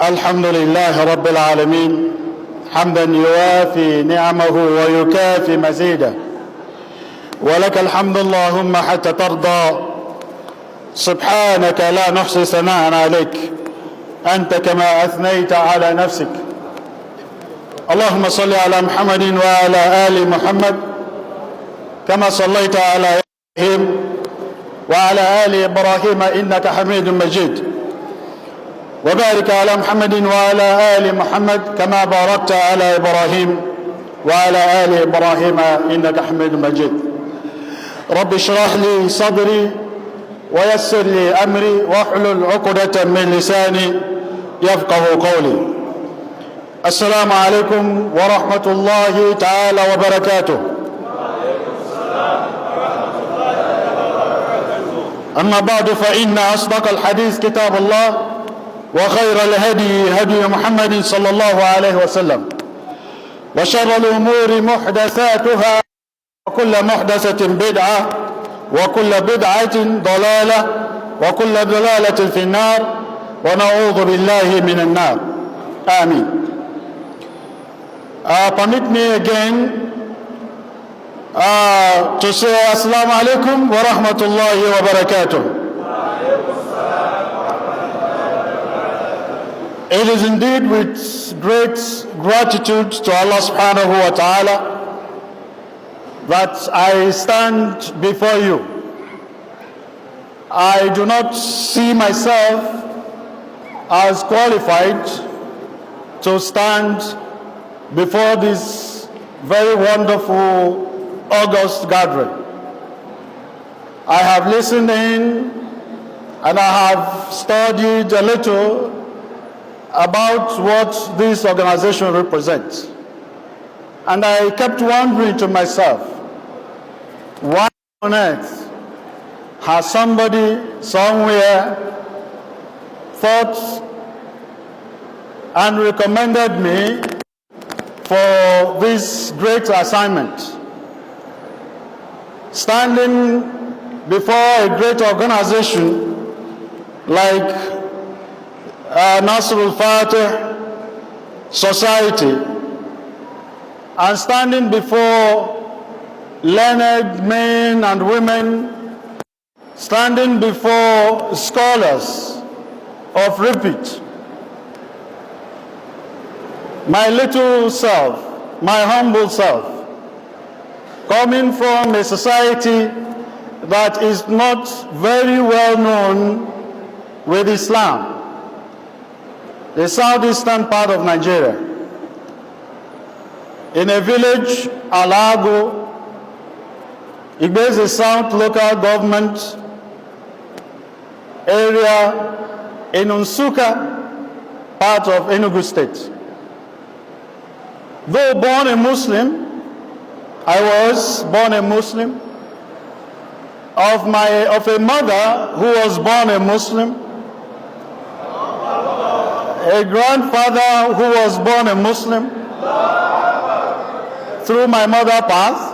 الحمد لله رب العالمين حمدا يوافي نعمه ويكافي مزيده، ولك الحمد اللهم حتى ترضى. سبحانك لا نحصي ثناء عليك أنت كما أثنيت على نفسك. اللهم صل على محمد وعلى آل محمد كما صليت على إبراهيم وعلى آل إبراهيم إنك حميد مجيد، وبارك على محمد وعلى آل محمد كما باركت على إبراهيم وعلى آل إبراهيم إنك حميد مجيد. رب اشرح لي صدري ويسر لي أمري واحلل عقدة من لساني يفقه قولي. السلام عليكم ورحمة الله تعالى وبركاته. أما بعد، فإن أصدق الحديث كتاب الله، وخير الهدي هدي محمد صلى الله عليه وسلم، وشر الأمور محدثاتها، وكل محدثة بدعة، وكل بدعة ضلالة، وكل ضلالة في النار، ونعوذ بالله من النار. آمين. Permit me again to say Assalamu alaikum wa rahmatullahi wa barakatuh. It is indeed with great gratitude to Allah subhanahu wa ta'ala that I stand before you. I do not see myself as qualified to stand before this very wonderful August gathering. I have listened in and I have studied a little about what this organization represents. And I kept wondering to myself, why on earth has somebody somewhere thought and recommended me for this great assignment? Standing before a great organization like Nasr al-Fatih Society, and standing before learned men and women, standing before scholars of repute, my little self, my humble self, coming from a society that is not very well known with Islam, the southeastern part of Nigeria, in a village, Alago. Igbo is a South local government area in Nsukka, part of Enugu State. Though born a Muslim, I was born a Muslim, of a mother who was born a Muslim, a grandfather who was born a Muslim. Through my mother path,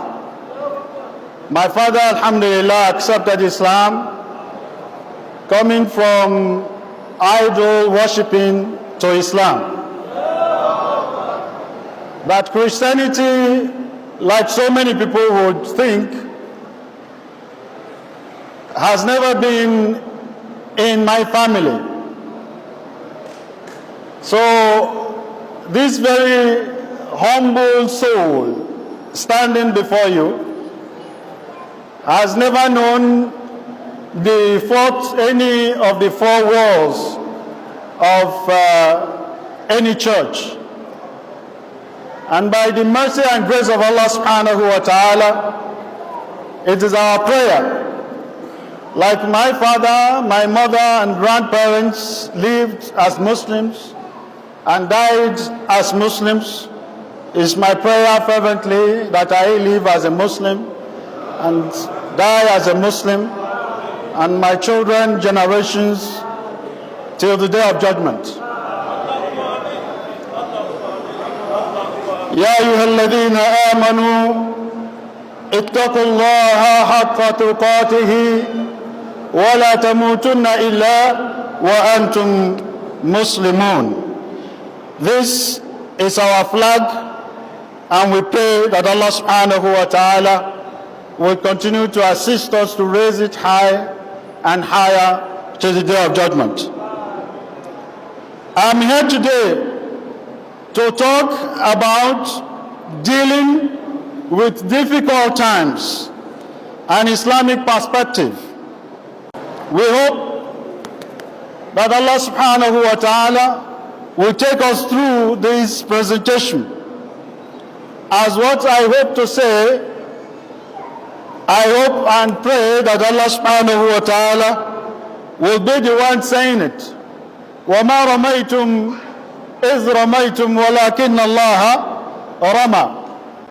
my father, alhamdulillah, accepted Islam, coming from idol worshipping to Islam. That Christianity, like so many people would think, has never been in my family. So this very humble soul standing before you has never known any of the four walls of any church. And by the mercy and grace of Allah subhanahu wa ta'ala, it is our prayer, like my father, my mother and grandparents lived as Muslims and died as Muslims, is my prayer fervently that I live as a Muslim and die as a Muslim, and my children, generations, till the day of judgment. يا أيها الذين آمنوا اتقوا الله حق تقاته ولا تموتن إلا وأنتم مسلمون. This is our flag, and we pray that Allah subhanahu wa ta'ala will continue to assist us to raise it high and higher to the day of judgment. I'm here today to talk about dealing with difficult times and Islamic perspective. We hope that Allah subhanahu wa ta'ala will take us through this presentation. As what I hope to say, I hope and pray that Allah subhanahu wa ta'ala will be the one saying it. وَمَا رَمَيْتُمْ إِذْ رَمَيْتُمْ وَلَكِنَّ اللَّهَ رَمَى.